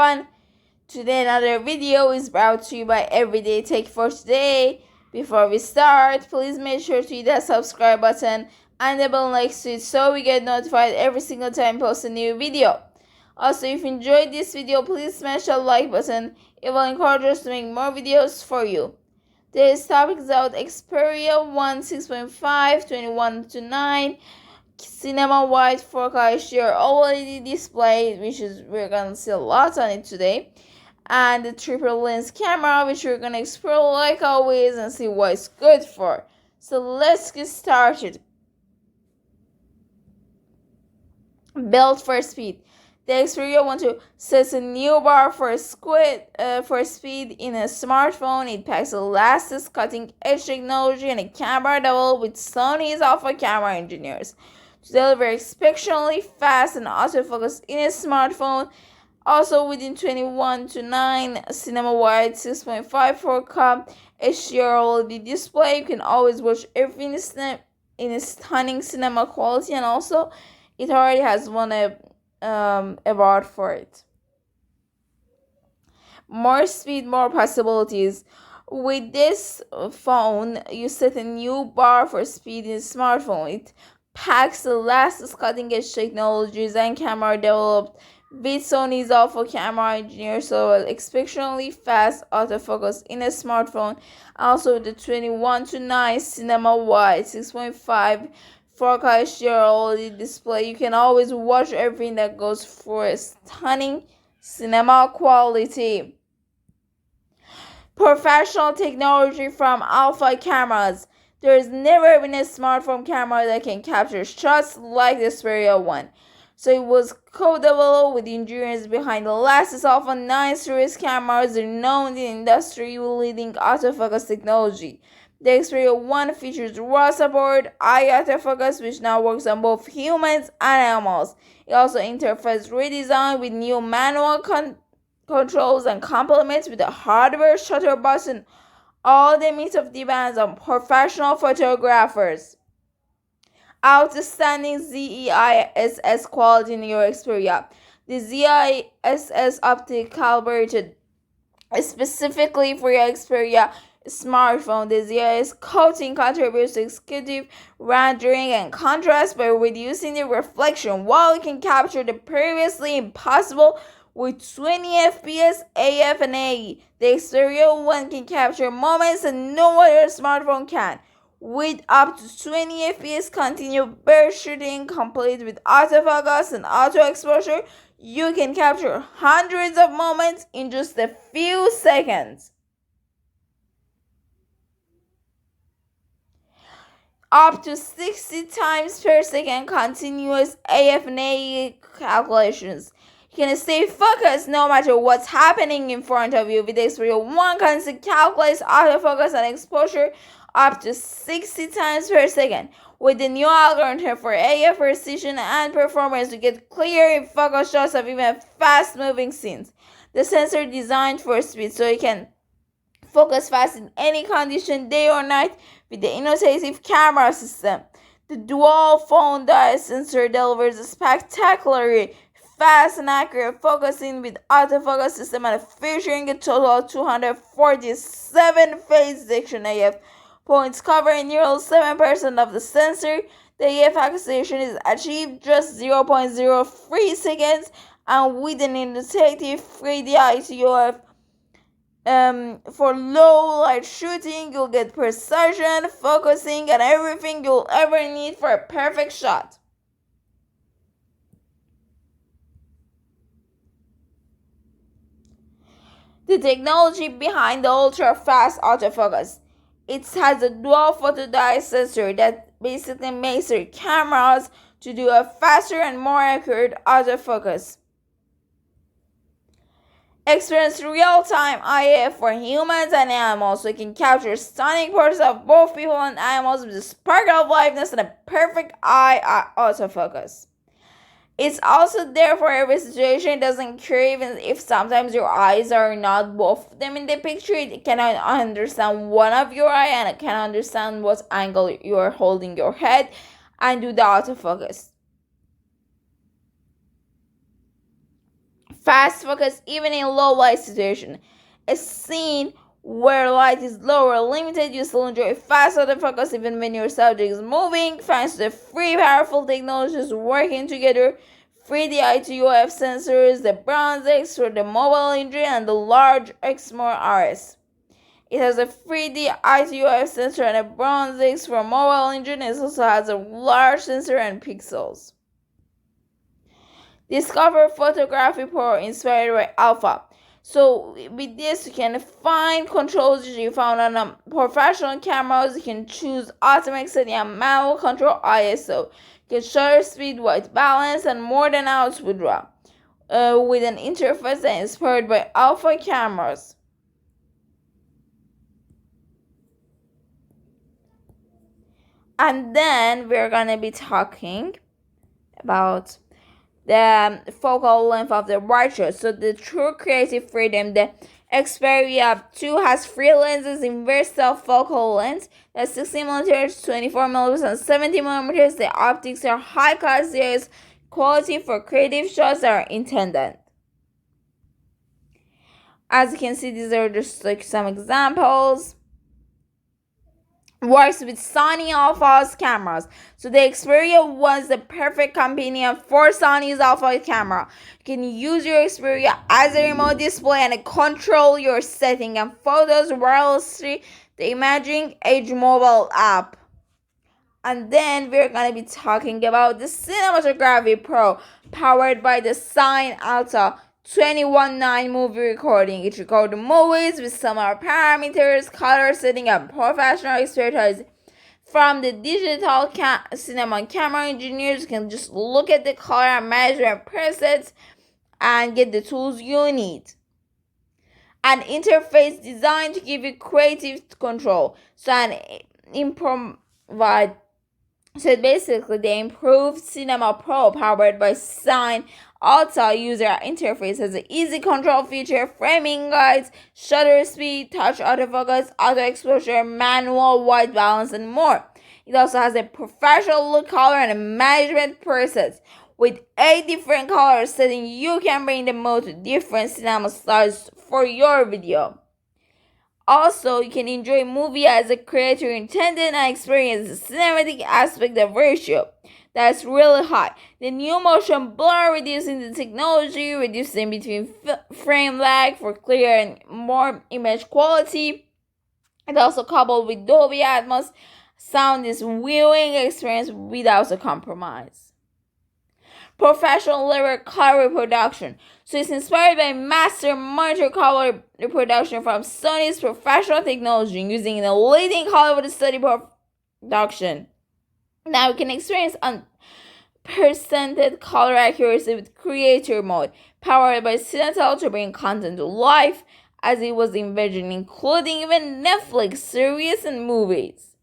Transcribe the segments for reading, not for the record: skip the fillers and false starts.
everyone. Today another video is brought to you by Everyday Tech for Today. Before we start, please make sure to hit that subscribe button and the bell next to it so we get notified every single time I post a new video. Also, if you enjoyed this video, please smash the like button. It will encourage us to make more videos for you. Today's topic is about Xperia 1 6.5 21:9 cinema wide 4K HDR OLED display, we're gonna see a lot on it today, and the triple lens camera, which we're gonna explore like always and see what it's good for. So let's get started. Built for speed. The Xperia wants to set a new bar for speed in a smartphone. It packs the latest cutting-edge technology and a camera developed with Sony's alpha camera engineers to deliver exceptionally fast and autofocus in a smartphone. Also within 21:9 cinema-wide 6.5 4K HDR OLED display, you can always watch everything in a stunning cinema quality, and also it already has won a award for it. More speed, more possibilities. With this phone, you set a new bar for speed in a smartphone. It packs the latest cutting-edge technologies and camera developed with Sony's alpha camera engineers, so exceptionally fast autofocus in a smartphone. Also, the 21:9 cinema-wide 6.5 4K HDR OLED display, you can always watch everything that goes for a stunning cinema quality. Professional technology from alpha cameras. There has never been a smartphone camera that can capture shots like the Xperia 1. So it was co-developed with the engineers behind the latest Alpha 9 series cameras renowned in industry-leading autofocus technology. The Xperia 1 features raw support eye autofocus, which now works on both humans and animals. It also interfaces redesigned with new manual controls and complements with a hardware shutter button. All the meet of demands on professional photographers. Outstanding ZEISS quality in your Xperia. The ZEISS optic calibrated specifically for your Xperia smartphone. The ZEISS coating contributes to executive rendering and contrast by reducing the reflection, while it can capture the previously impossible with 20 FPS AF and AE. The Xperia 1 can capture moments that no other smartphone can. With up to 20 FPS continuous burst shooting, complete with autofocus and auto exposure, you can capture hundreds of moments in just a few seconds. Up to 60 times per second continuous AF and AE calculations. You can stay focused no matter what's happening in front of you. With the Xperia 1 can calculate autofocus and exposure up to 60 times per second. With the new algorithm for AF precision and performance, to get clear in focus shots of even fast-moving scenes. The sensor designed for speed, so you can focus fast in any condition, day or night, with the innovative camera system. The dual phone diode sensor delivers a spectacularly fast and accurate focusing with autofocus system, and featuring a total of 247 phase detection AF points covering nearly 7% of the sensor. The AF acceleration is achieved just 0.03 seconds, and with an indicative 3D ITOF. For low light shooting, you'll get precision, focusing, and everything you'll ever need for a perfect shot. The technology behind the ultra-fast autofocus. It has a dual photodiode sensor that basically makes your cameras to do a faster and more accurate autofocus. Experience real-time IF for humans and animals, so you can capture stunning portraits of both people and animals with a spark of liveness and a perfect eye autofocus. It's also there for every situation. It doesn't care even if sometimes your eyes are not both of them in the picture. It cannot understand one of your eye, and it can understand what angle you are holding your head and do the autofocus. Fast focus even in low light situation. A scene where light is low or limited, you still enjoy fast autofocus even when your subject is moving, thanks to the three powerful technologies working together: 3D ITOF sensors, the Bronze X for the mobile engine, and the large Exmor RS. It has a 3D ITOF sensor and a Bronze X for mobile engine. It also has a large sensor and pixels. Discover Photography Pro inspired by Alpha. So with this, you can find controls you found on professional cameras. You can choose automatic setting and manual control ISO. You can shutter speed, white balance, and more than output draw. With an interface that is inspired by Alpha cameras. And then we're gonna be talking about the focal length of the watches. So the true creative freedom, the Xperia 2 has 3 lenses in versatile focal length. That's 16mm, 24mm, and 70mm. The optics are high class, there is quality for creative shots that are intended. As you can see, these are just like some examples. Works with Sony Alpha's cameras. So the Xperia was the perfect companion for Sony's Alpha camera. You can use your Xperia as a remote display and control your setting and photos wirelessly. The Imaging Age mobile app. And then we're going to be talking about the Cinematography Pro, powered by the Sine Alta 21:9 movie recording. It records movies with similar parameters, color setting, and professional expertise. From the digital cinema camera engineers, can just look at the color and management presets and get the tools you need. An interface designed to give you creative control. So basically, the improved Cinema Pro powered by Sine Alta user interface has an easy control feature, framing guides, shutter speed, touch autofocus, auto exposure, manual white balance, and more. It also has a professional look color and management presets. With 8 different color settings, you can bring the mode to different cinema styles for your video. Also, you can enjoy a movie as a creator intended and experience the cinematic aspect of ratio that's really high. The new motion blur reducing the technology, reducing between frame lag for clear and more image quality. And also coupled with Dolby Atmos, sound is viewing experience without a compromise. Professional level color reproduction. So it's inspired by master monitor color reproduction from Sony's professional technology using the leading Hollywood study production. Now you can experience unprecedented color accuracy with creator mode, powered by Cinetel to bring content to life as it was envisioned, including even Netflix series and movies.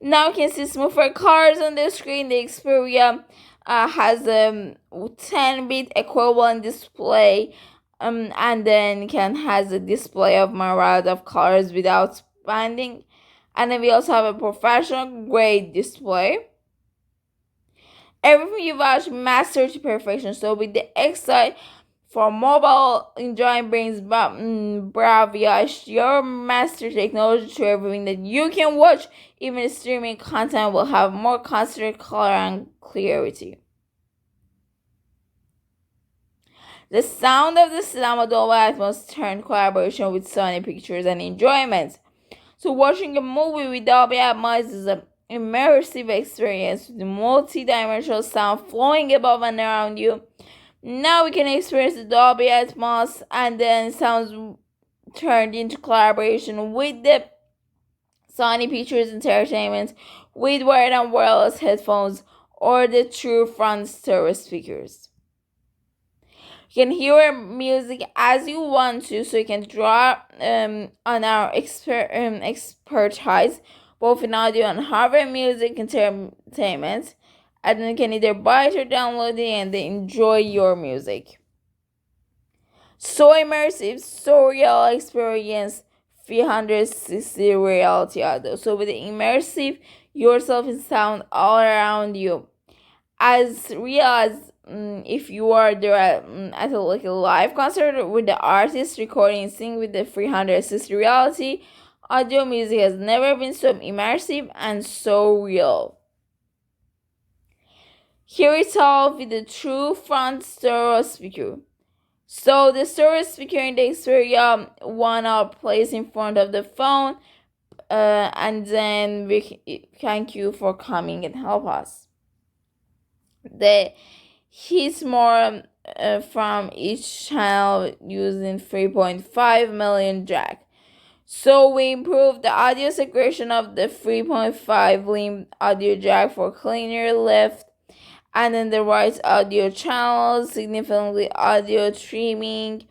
Now you can see smoother colors on the screen. The Xperia has a 10-bit equivalent display, and then has a display of myriad of colors without expanding. And then we also have a professional grade display. Everything you watch mastered to perfection. So with the Xi for mobile enjoying brings Bravia, your master technology to everything that you can watch. Even streaming content will have more concentrated color and clarity. The sound of the Cinema Dolby Atmos turned collaboration with Sony Pictures and enjoyment. So watching a movie with Dolby Atmos is an immersive experience with multi-dimensional sound flowing above and around you. Now we can experience the Dolby Atmos and then sounds turned into collaboration with the Sony Pictures Entertainment with wired and wireless headphones or the true front stereo speakers. You can hear music as you want to, so you can draw on our expertise both in audio and hardware music entertainment, and you can either buy it or download it and enjoy your music. So immersive, so real experience, 360 reality audio. So with the immersive, yourself and sound all around you, as real as if you are there at like a live concert with the artist recording and sing with the 360 reality, audio music has never been so immersive and so real. Here it's all with the true front stereo speaker. So the stereo speaker in the Xperia one up placed in front of the phone, and then we thank you for coming and help us. He's more from each channel using 3.5 million jack. So we improved the audio separation of the 3.5 limb audio jack for cleaner lift, and then the right audio channels, significantly audio trimming,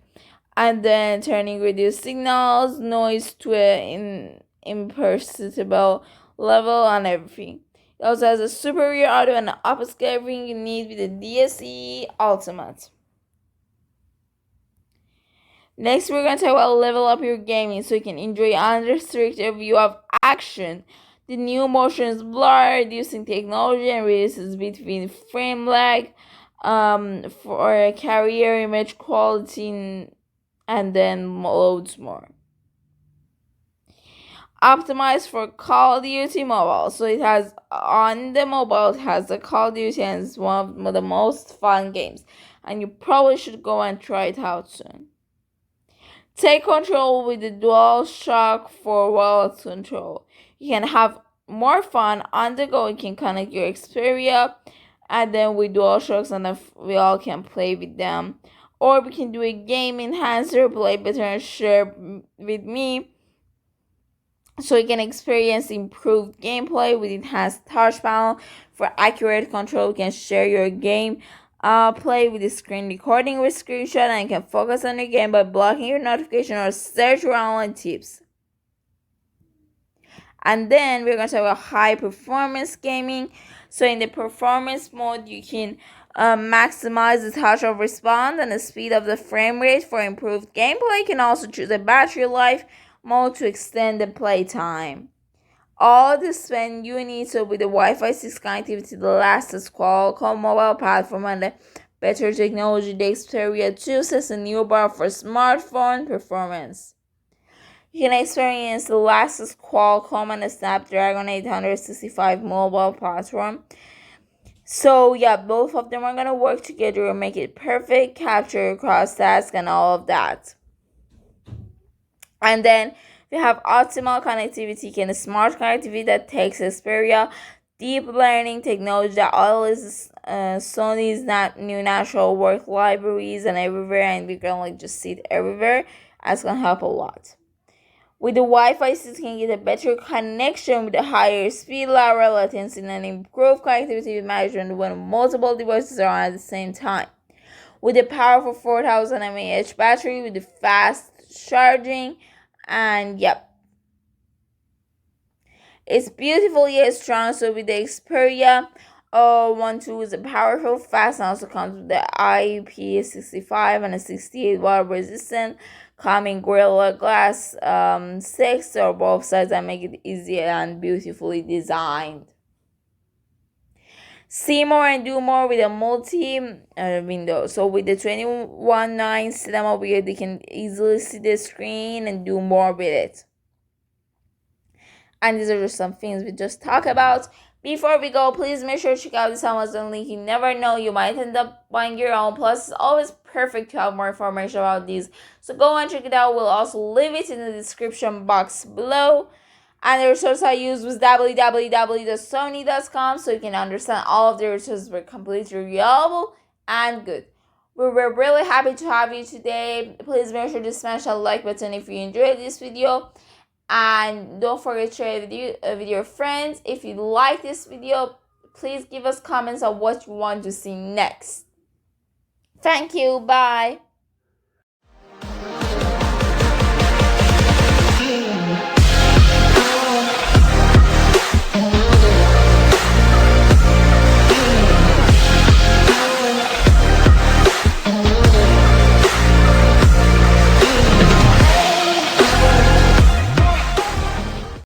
and then turning reduced signals, noise to an imperceptible level, and everything. It also has a superior audio and upscale everything you need with the DSE Ultimate. Next, we're going to talk about level up your gaming so you can enjoy unrestricted view of action. The new motion is blur, reducing technology and reduces between frame lag for carrier image quality, and then loads more. Optimized for Call of Duty Mobile. So it has on the mobile, it has the Call of Duty, and it's one of the most fun games. And you probably should go and try it out soon. Take control with the DualShock for wireless control. You can have more fun on the go. You can connect your Xperia, and then with DualShocks, and we all can play with them. Or we can do a game enhancer, play better, and share with me, so you can experience improved gameplay with enhanced touch panel for accurate control. You can share your game play with the screen recording with screenshot, and you can focus on your game by blocking your notification or search your online tips. And then we're going to talk about high performance gaming. So in the performance mode, you can maximize the touch of response and the speed of the frame rate for improved gameplay. You can also choose a battery life mode to extend the playtime. All this when you need, so with the Wi-Fi 6 connectivity, the latest Qualcomm mobile platform, and the better technology, the Xperia 2 sets a new bar for smartphone performance. You can experience the latest Qualcomm and the Snapdragon 865 mobile platform. So yeah, both of them are gonna work together and make it perfect, capture cross-task and all of that. And then we have optimal connectivity and smart connectivity that takes Xperia deep learning technology that always Sony's new natural work libraries and everywhere, and we can like just see it everywhere. That's gonna help a lot. With the Wi-Fi 6, you can get a better connection with a higher speed, lower latency, and improved connectivity with management when multiple devices are on at the same time. With a powerful 4000 mAh battery with the fast charging, and yep, it's beautiful yet strong. So with the Xperia 12 is a powerful, fast, and also comes with the IP65 and a 68 water resistant, coming Gorilla Glass 6 or both sides, that make it easy and beautifully designed. See more and do more with a multi window. So with the 21.9 cinema view, they can easily see the screen and do more with it. And these are just some things we just talk about. Before we go, please make sure to check out this Amazon link. You never know, you might end up buying your own. Plus, it's always perfect to have more information about these. So go and check it out. We'll also leave it in the description box below. And the resource I used was www.sony.com, so you can understand all of the resources were completely reliable and good. We were really happy to have you today. Please make sure to smash that like button if you enjoyed this video. And don't forget to share it with your friends. If you like this video, please give us comments on what you want to see next. Thank you. Bye.